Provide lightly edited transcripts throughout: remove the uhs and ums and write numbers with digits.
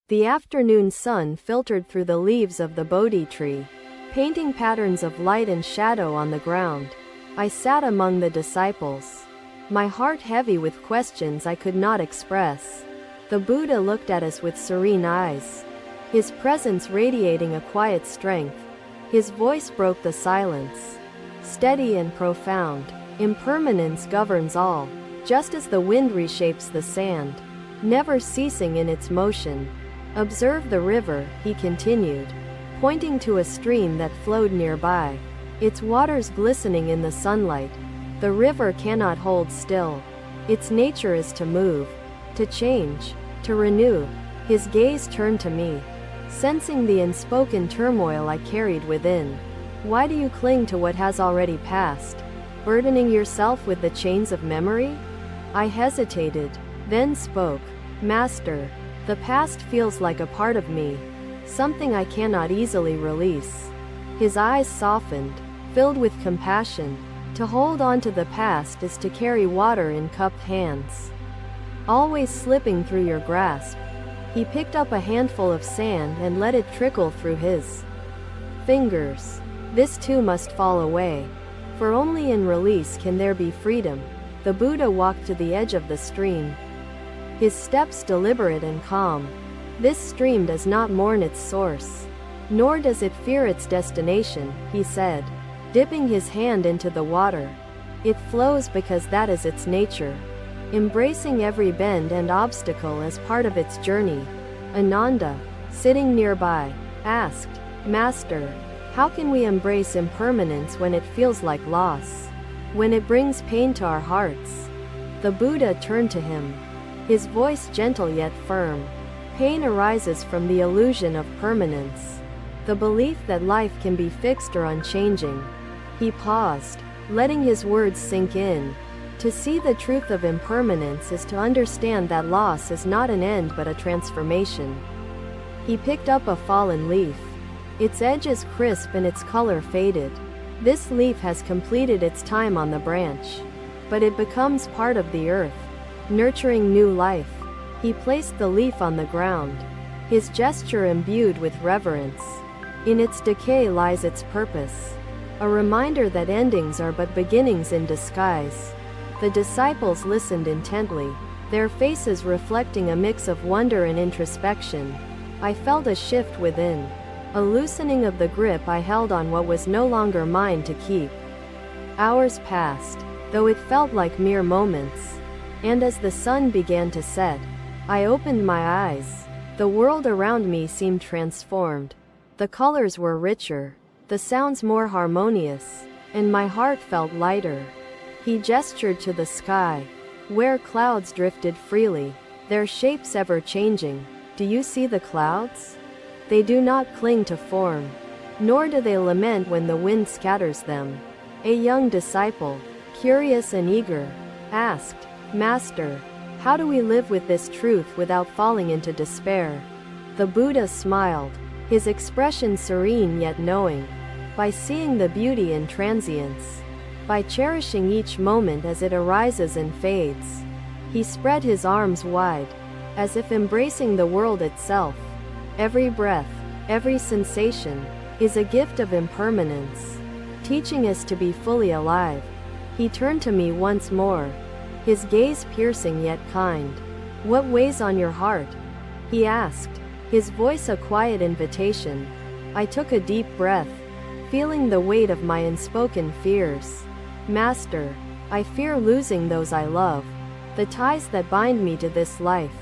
The afternoon sun filtered through the leaves of the Bodhi tree, painting patterns of light and shadow on the ground. I sat among the disciples, my heart heavy with questions I could not express. The Buddha looked at us with serene eyes, his presence radiating a quiet strength. His voice broke the silence, steady and profound. Impermanence governs all, just as the wind reshapes the sand, never ceasing in its motion. Observe the river, he continued, pointing to a stream that flowed nearby, its waters glistening in the sunlight. The river cannot hold still. Its nature is to move, to change, to renew. His gaze turned to me, sensing the unspoken turmoil I carried within. Why do you cling to what has already passed, burdening yourself with the chains of memory? I hesitated, then spoke. Master, the past feels like a part of me, something I cannot easily release. His eyes softened, filled with compassion. To hold on to the past is to carry water in cupped hands, always slipping through your grasp. He picked up a handful of sand and let it trickle through his fingers. This too must fall away, for only in release can there be freedom. The Buddha walked to the edge of the stream, his steps deliberate and calm. This stream does not mourn its source, nor does it fear its destination, he said, dipping his hand into the water. It flows because that is its nature, embracing every bend and obstacle as part of its journey. Ananda, sitting nearby, asked, Master, how can we embrace impermanence when it feels like loss, when it brings pain to our hearts? The Buddha turned to him, his voice gentle yet firm. Pain arises from the illusion of permanence, the belief that life can be fixed or unchanging. He paused, letting his words sink in. To see the truth of impermanence is to understand that loss is not an end but a transformation. He picked up a fallen leaf. Its edge is crisp and its color faded. This leaf has completed its time on the branch, but it becomes part of the earth, nurturing new life. He placed the leaf on the ground, his gesture imbued with reverence. In its decay lies its purpose, a reminder that endings are but beginnings in disguise. The disciples listened intently, their faces reflecting a mix of wonder and introspection. I felt a shift within, a loosening of the grip I held on what was no longer mine to keep. Hours passed, though it felt like mere moments, and as the sun began to set, I opened my eyes. The world around me seemed transformed. The colors were richer, the sounds more harmonious, and my heart felt lighter. He gestured to the sky, where clouds drifted freely, their shapes ever changing. Do you see the clouds? They do not cling to form, nor do they lament when the wind scatters them. A young disciple, curious and eager, asked, Master, how do we live with this truth without falling into despair? The Buddha smiled, his expression serene yet knowing. By seeing the beauty in transience, by cherishing each moment as it arises and fades. He spread his arms wide, as if embracing the world itself. Every breath, every sensation, is a gift of impermanence, teaching us to be fully alive. He turned to me once more, his gaze piercing yet kind. What weighs on your heart? He asked, his voice a quiet invitation. I took a deep breath, feeling the weight of my unspoken fears. Master, I fear losing those I love, the ties that bind me to this life.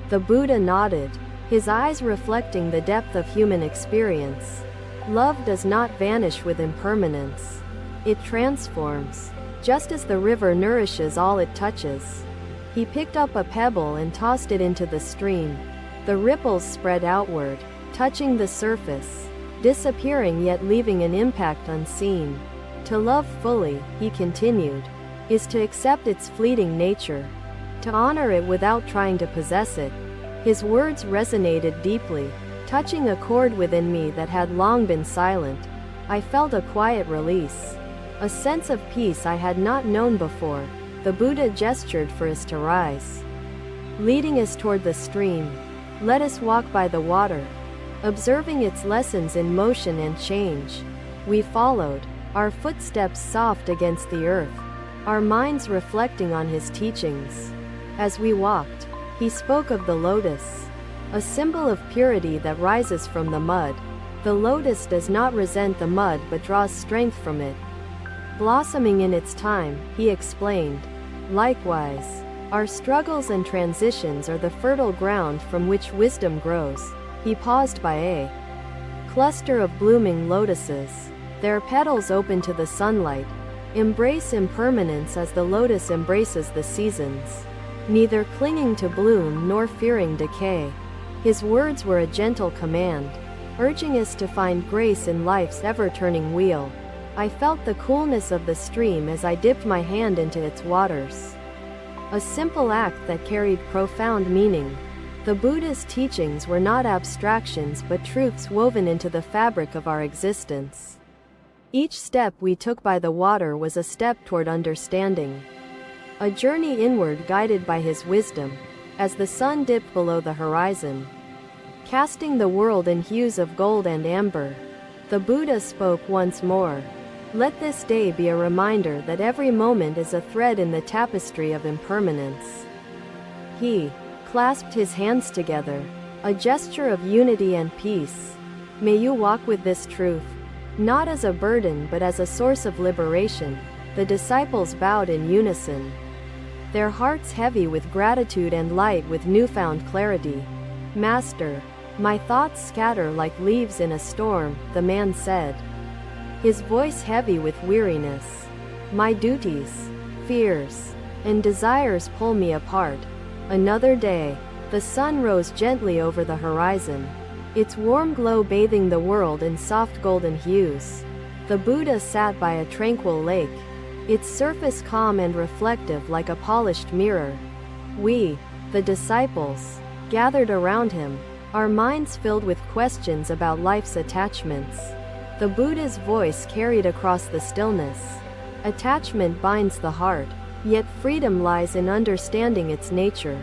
The Buddha nodded, his eyes reflecting the depth of human experience. Love does not vanish with impermanence. It transforms, just as the river nourishes all it touches. He picked up a pebble and tossed it into the stream. The ripples spread outward, touching the surface, disappearing yet leaving an impact unseen. To love fully, he continued, is to accept its fleeting nature, to honor it without trying to possess it. His words resonated deeply, touching a chord within me that had long been silent. I felt a quiet release, a sense of peace I had not known before. The Buddha gestured for us to rise, leading us toward the stream. Let us walk by the water, observing its lessons in motion and change. We followed, our footsteps soft against the earth, our minds reflecting on his teachings. As we walked, he spoke of the lotus, a symbol of purity that rises from the mud. The lotus does not resent the mud but draws strength from it, blossoming in its time, he explained. Likewise, our struggles and transitions are the fertile ground from which wisdom grows. He paused by a cluster of blooming lotuses, their petals open to the sunlight. Embrace impermanence as the lotus embraces the seasons, neither clinging to bloom nor fearing decay. His words were a gentle command, urging us to find grace in life's ever-turning wheel. I felt the coolness of the stream as I dipped my hand into its waters, a simple act that carried profound meaning. The Buddha's teachings were not abstractions but truths woven into the fabric of our existence. Each step we took by the water was a step toward understanding, a journey inward guided by his wisdom. As the sun dipped below the horizon, casting the world in hues of gold and amber, the Buddha spoke once more. Let this day be a reminder that every moment is a thread in the tapestry of impermanence. He clasped his hands together, a gesture of unity and peace. May you walk with this truth, not as a burden but as a source of liberation. The disciples bowed in unison, their hearts heavy with gratitude and light with newfound clarity. Master, my thoughts scatter like leaves in a storm, the man said, his voice heavy with weariness. My duties, fears, and desires pull me apart. Another day, the sun rose gently over the horizon, its warm glow bathing the world in soft golden hues. The Buddha sat by a tranquil lake, its surface calm and reflective like a polished mirror. We, the disciples, gathered around him, our minds filled with questions about life's attachments. The Buddha's voice carried across the stillness. Attachment binds the heart, yet freedom lies in understanding its nature.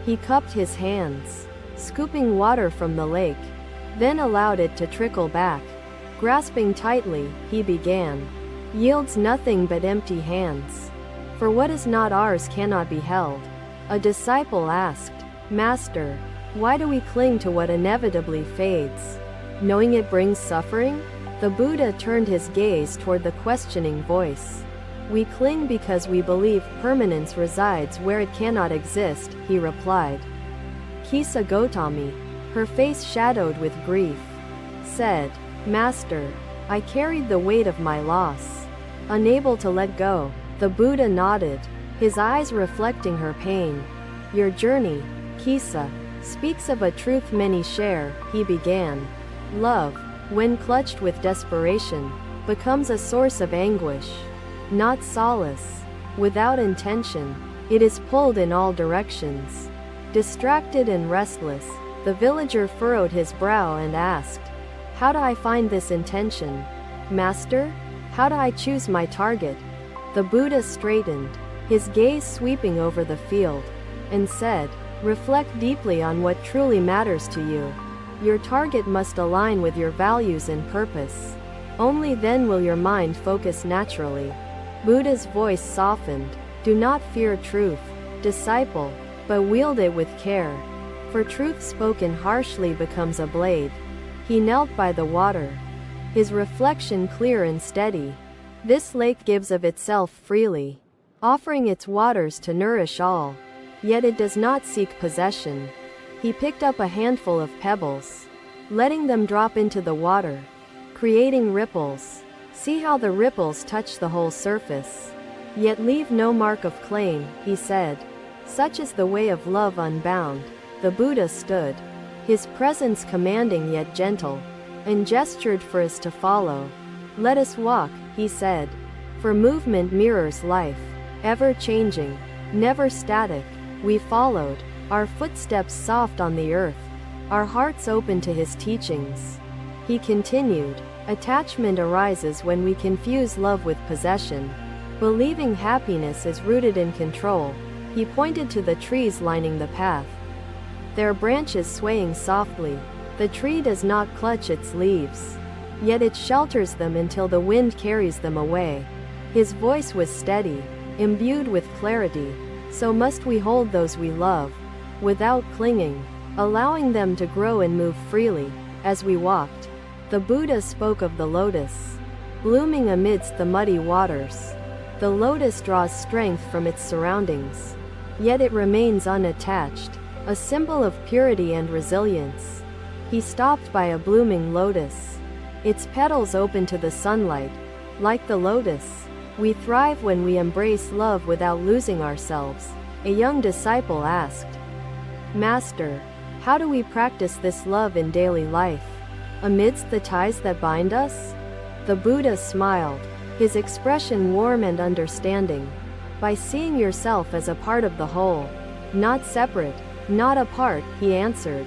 He cupped his hands, scooping water from the lake, then allowed it to trickle back. Grasping tightly, he began, yields nothing but empty hands. For what is not ours cannot be held. A disciple asked, Master, why do we cling to what inevitably fades, knowing it brings suffering? The Buddha turned his gaze toward the questioning voice. We cling because we believe permanence resides where it cannot exist, he replied. Kisa Gotami, her face shadowed with grief, said, Master, I carried the weight of my loss, unable to let go. The Buddha nodded, his eyes reflecting her pain. Your journey, Kisa, speaks of a truth many share, he began. Love, when clutched with desperation, becomes a source of anguish, not solace. Without intention, it is pulled in all directions. Distracted and restless, the villager furrowed his brow and asked, How do I find this intention? Master, how do I choose my target? The Buddha straightened, his gaze sweeping over the field, and said, Reflect deeply on what truly matters to you. Your target must align with your values and purpose. Only then will your mind focus naturally. Buddha's voice softened. Do not fear truth, disciple, but wield it with care. For truth spoken harshly becomes a blade. He knelt by the water, his reflection clear and steady. This lake gives of itself freely, offering its waters to nourish all. Yet it does not seek possession. He picked up a handful of pebbles, letting them drop into the water, creating ripples. See how the ripples touch the whole surface, yet leave no mark of claim, he said. Such is the way of love unbound. The Buddha stood, his presence commanding yet gentle, and gestured for us to follow. Let us walk, he said, for movement mirrors life, ever changing, never static. We followed, our footsteps soft on the earth, our hearts open to his teachings. He continued, attachment arises when we confuse love with possession. Believing happiness is rooted in control. He pointed to the trees lining the path, their branches swaying softly. The tree does not clutch its leaves, yet it shelters them until the wind carries them away. His voice was steady, imbued with clarity. So must we hold those we love, without clinging, allowing them to grow and move freely. As we walked, the Buddha spoke of the lotus, blooming amidst the muddy waters. The lotus draws strength from its surroundings, yet it remains unattached, a symbol of purity and resilience. He stopped by a blooming lotus, its petals open to the sunlight. Like the lotus, we thrive when we embrace love without losing ourselves. A young disciple asked, "Master, how do we practice this love in daily life, amidst the ties that bind us?" The Buddha smiled, his expression warm and understanding. "By seeing yourself as a part of the whole, not separate, not apart," he answered.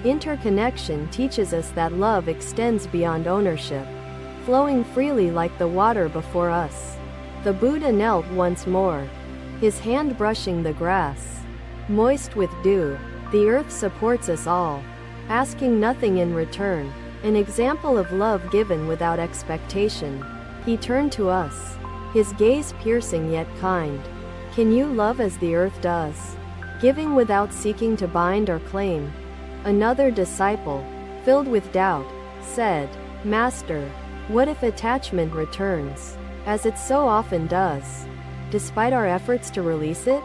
Interconnection teaches us that love extends beyond ownership, flowing freely like the water before us. The Buddha knelt once more, his hand brushing the grass, moist with dew. The earth supports us all, asking nothing in return, an example of love given without expectation. He turned to us, his gaze piercing yet kind. "Can you love as the earth does, giving without seeking to bind or claim?" Another disciple, filled with doubt, said, "Master, what if attachment returns, as it so often does, despite our efforts to release it?"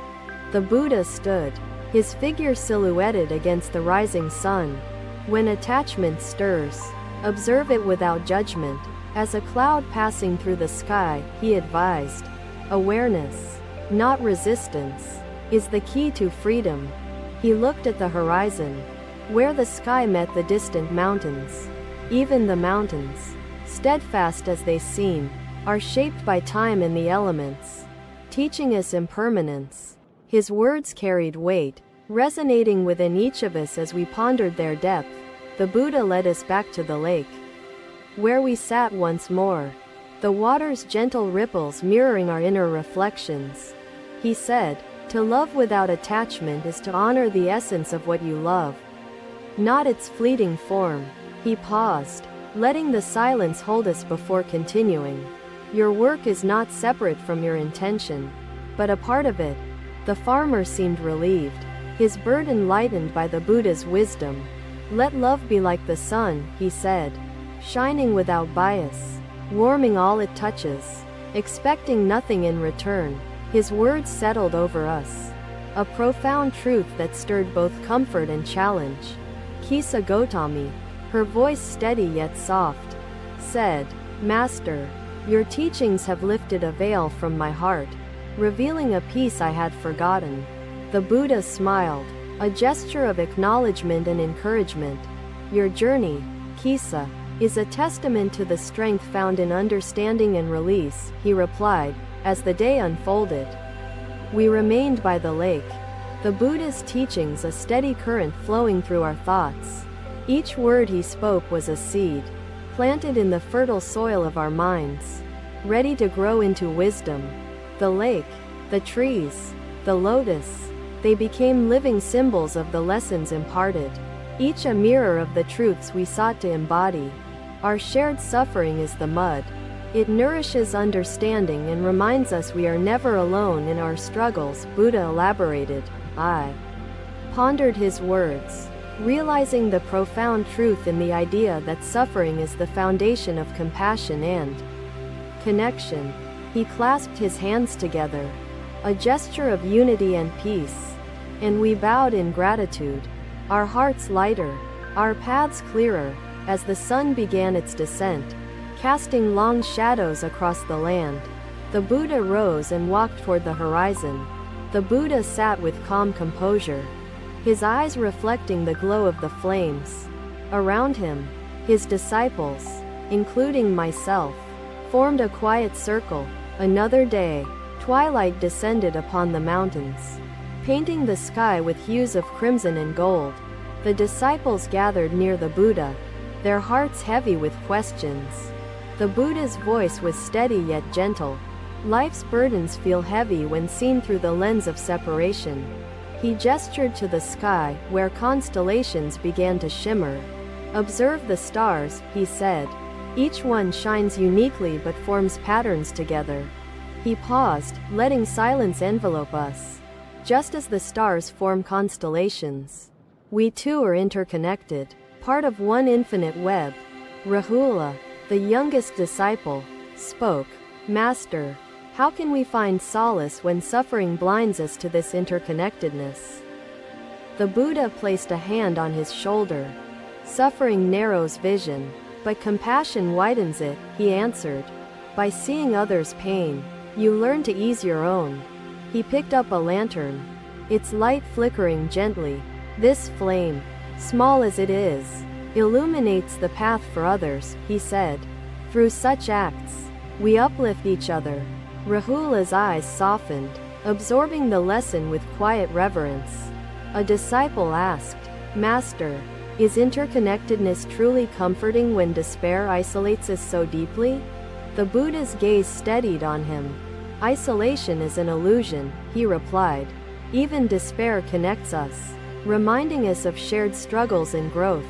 The Buddha stood, his figure silhouetted against the rising sun. "When attachment stirs, observe it without judgment, as a cloud passing through the sky," he advised. "Awareness, not resistance, is the key to freedom." He looked at the horizon, where the sky met the distant mountains. Even the mountains, steadfast as they seem, are shaped by time and the elements, teaching us impermanence. His words carried weight, resonating within each of us as we pondered their depth. The Buddha led us back to the lake, where we sat once more, the water's gentle ripples mirroring our inner reflections. He said, "To love without attachment is to honor the essence of what you love, not its fleeting form." He paused, letting the silence hold us before continuing. "Your work is not separate from your intention, but a part of it." The farmer seemed relieved, his burden lightened by the Buddha's wisdom. "Let love be like the sun," he said, "shining without bias, warming all it touches, expecting nothing in return." His words settled over us, a profound truth that stirred both comfort and challenge. Kisa Gotami, her voice steady yet soft, said, "Master, your teachings have lifted a veil from my heart, revealing a piece I had forgotten." The Buddha smiled, a gesture of acknowledgement and encouragement. "Your journey, Kisa, is a testament to the strength found in understanding and release," he replied. As the day unfolded, we remained by the lake, the Buddha's teachings a steady current flowing through our thoughts. Each word he spoke was a seed, planted in the fertile soil of our minds, ready to grow into wisdom. The lake, the trees, the lotus, they became living symbols of the lessons imparted, each a mirror of the truths we sought to embody. Our shared suffering is the mud. It nourishes understanding and reminds us we are never alone in our struggles, Buddha elaborated. I pondered his words, realizing the profound truth in the idea that suffering is the foundation of compassion and connection. He clasped his hands together, a gesture of unity and peace, and we bowed in gratitude, our hearts lighter, our paths clearer, as the sun began its descent, casting long shadows across the land. The Buddha rose and walked toward the horizon. The Buddha sat with calm composure, his eyes reflecting the glow of the flames. Around him, his disciples, including myself, formed a quiet circle. Another day, twilight descended upon the mountains, painting the sky with hues of crimson and gold. The disciples gathered near the Buddha, their hearts heavy with questions. The Buddha's voice was steady yet gentle. Life's burdens feel heavy when seen through the lens of separation. He gestured to the sky, where constellations began to shimmer. Observe the stars, he said. Each one shines uniquely but forms patterns together. He paused, letting silence envelope us. Just as the stars form constellations, we too are interconnected, part of one infinite web. Rahula, the youngest disciple, spoke. Master, how can we find solace when suffering blinds us to this interconnectedness? The Buddha placed a hand on his shoulder. Suffering narrows vision, but compassion widens it, he answered. By seeing others' pain, you learn to ease your own. He picked up a lantern, its light flickering gently. This flame, small as it is, illuminates the path for others, he said. Through such acts, we uplift each other. Rahula's eyes softened, absorbing the lesson with quiet reverence. A disciple asked, Master, is interconnectedness truly comforting when despair isolates us so deeply? The Buddha's gaze steadied on him. Isolation is an illusion, he replied. Even despair connects us, reminding us of shared struggles and growth.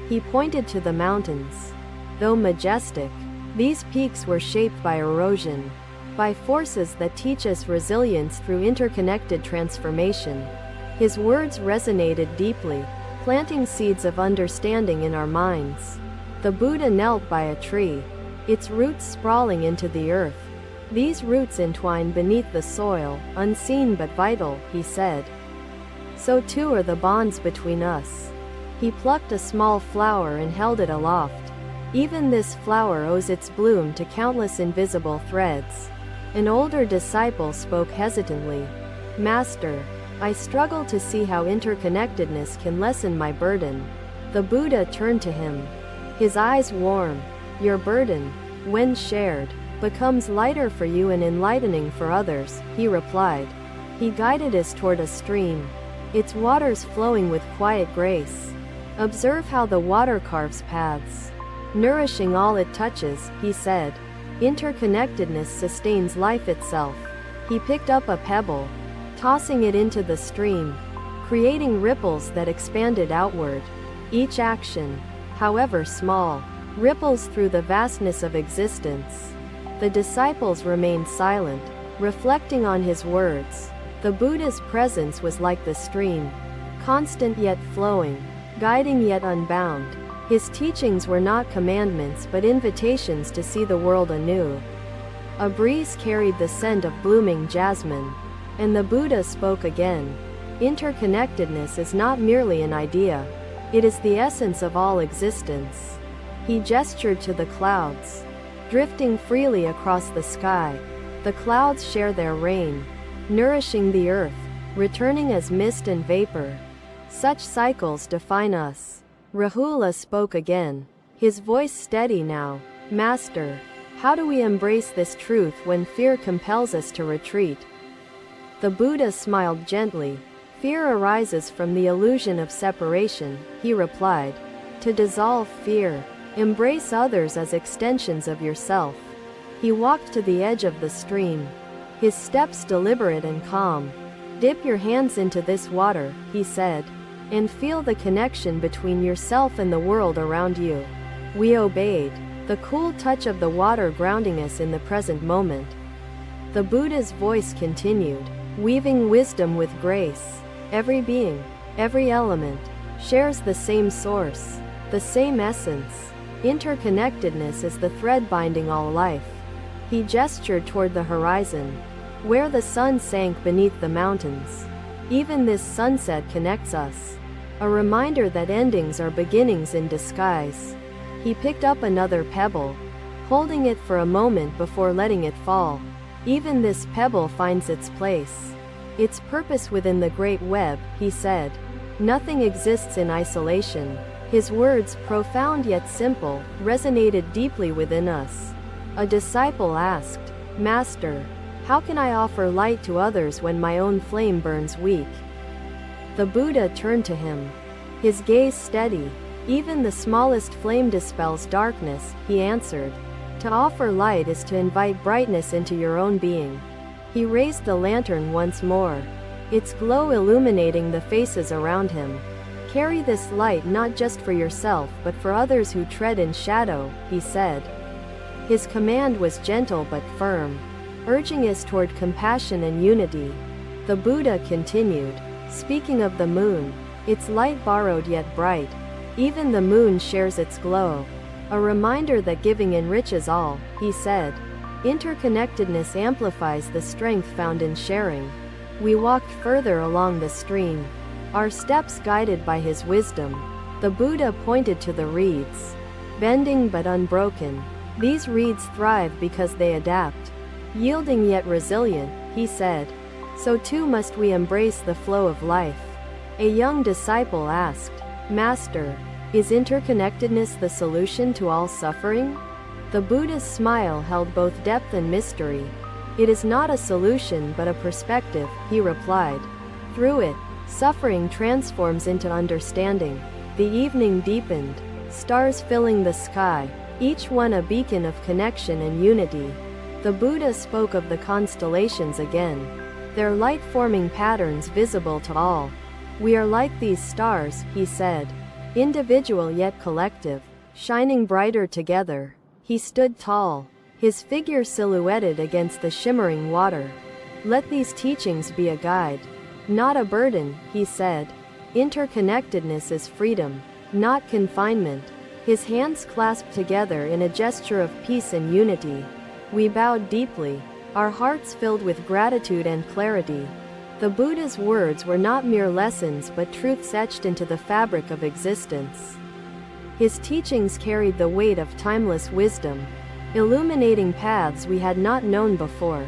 He pointed to the mountains. Though majestic, these peaks were shaped by erosion, by forces that teach us resilience through interconnected transformation. His words resonated deeply, planting seeds of understanding in our minds. The Buddha knelt by a tree, its roots sprawling into the earth. These roots entwine beneath the soil, unseen but vital, he said. So too are the bonds between us. He plucked a small flower and held it aloft. Even this flower owes its bloom to countless invisible threads. An older disciple spoke hesitantly. Master, I struggle to see how interconnectedness can lessen my burden. The Buddha turned to him, his eyes warm. Your burden, when shared, becomes lighter for you and enlightening for others, he replied. He guided us toward a stream, its waters flowing with quiet grace. Observe how the water carves paths, nourishing all it touches, he said. Interconnectedness sustains life itself. He picked up a pebble, tossing it into the stream, creating ripples that expanded outward. Each action, however small, ripples through the vastness of existence. The disciples remained silent, reflecting on his words. The Buddha's presence was like the stream, constant yet flowing, guiding yet unbound. His teachings were not commandments but invitations to see the world anew. A breeze carried the scent of blooming jasmine, and the Buddha spoke again. Interconnectedness is not merely an idea, it is the essence of all existence. He gestured to the clouds, drifting freely across the sky. The clouds share their rain, nourishing the earth, returning as mist and vapor. Such cycles define us. Rahula spoke again, his voice steady now. Master, how do we embrace this truth when fear compels us to retreat? The Buddha smiled gently. Fear arises from the illusion of separation, he replied. To dissolve fear, embrace others as extensions of yourself. He walked to the edge of the stream, his steps deliberate and calm. Dip your hands into this water, he said, and feel the connection between yourself and the world around you. We obeyed, the cool touch of the water grounding us in the present moment. The Buddha's voice continued, weaving wisdom with grace. Every being, every element, shares the same source, the same essence. Interconnectedness is the thread binding all life. He gestured toward the horizon, where the sun sank beneath the mountains. Even this sunset connects us, a reminder that endings are beginnings in disguise. He picked up another pebble, holding it for a moment before letting it fall. Even this pebble finds its place, its purpose within the great web, he said. Nothing exists in isolation. His words, profound yet simple, resonated deeply within us. A disciple asked, Master, how can I offer light to others when my own flame burns weak? The Buddha turned to him, his gaze steady. Even the smallest flame dispels darkness, he answered. To offer light is to invite brightness into your own being. He raised the lantern once more, its glow illuminating the faces around him. Carry this light not just for yourself but for others who tread in shadow, he said. His command was gentle but firm, urging us toward compassion and unity. The Buddha continued, speaking of the moon, its light borrowed yet bright. Even the moon shares its glow. A reminder that giving enriches all, he said. Interconnectedness amplifies the strength found in sharing. We walked further along the stream, our steps guided by his wisdom. The Buddha pointed to the reeds, bending but unbroken. These reeds thrive because they adapt. Yielding yet resilient, he said. So too must we embrace the flow of life. A young disciple asked, Master, is interconnectedness the solution to all suffering? The Buddha's smile held both depth and mystery. It is not a solution but a perspective, he replied. Through it, suffering transforms into understanding. The evening deepened, stars filling the sky, each one a beacon of connection and unity. The Buddha spoke of the constellations again, their light-forming patterns visible to all. We are like these stars, he said, individual yet collective, shining brighter together. He stood tall, his figure silhouetted against the shimmering water. Let these teachings be a guide, not a burden, he said. Interconnectedness is freedom, not confinement. His hands clasped together in a gesture of peace and unity. We bowed deeply, our hearts filled with gratitude and clarity. The Buddha's words were not mere lessons but truths etched into the fabric of existence. His teachings carried the weight of timeless wisdom, illuminating paths we had not known before.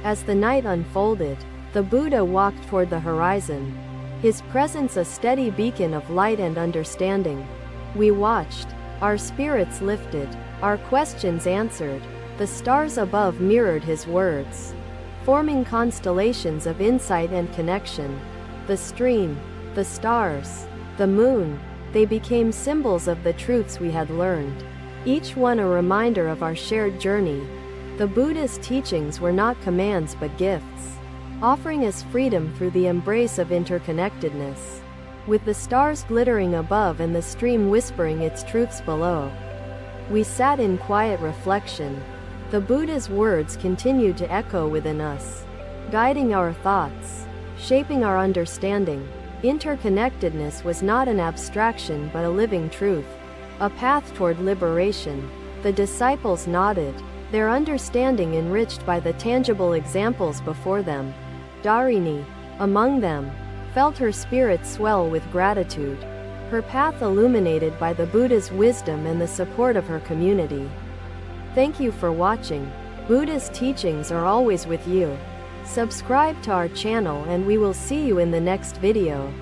As the night unfolded, the Buddha walked toward the horizon, his presence a steady beacon of light and understanding. We watched, our spirits lifted, our questions answered. The stars above mirrored his words, forming constellations of insight and connection. The stream, the stars, the moon, they became symbols of the truths we had learned, each one a reminder of our shared journey. The Buddha's teachings were not commands but gifts, offering us freedom through the embrace of interconnectedness. With the stars glittering above and the stream whispering its truths below, we sat in quiet reflection. The Buddha's words continued to echo within us, guiding our thoughts, shaping our understanding. Interconnectedness was not an abstraction but a living truth, a path toward liberation. The disciples nodded, their understanding enriched by the tangible examples before them. Dharini, among them, felt her spirit swell with gratitude, her path illuminated by the Buddha's wisdom and the support of her community. Thank you for watching. Buddha's teachings are always with you. Subscribe to our channel and we will see you in the next video.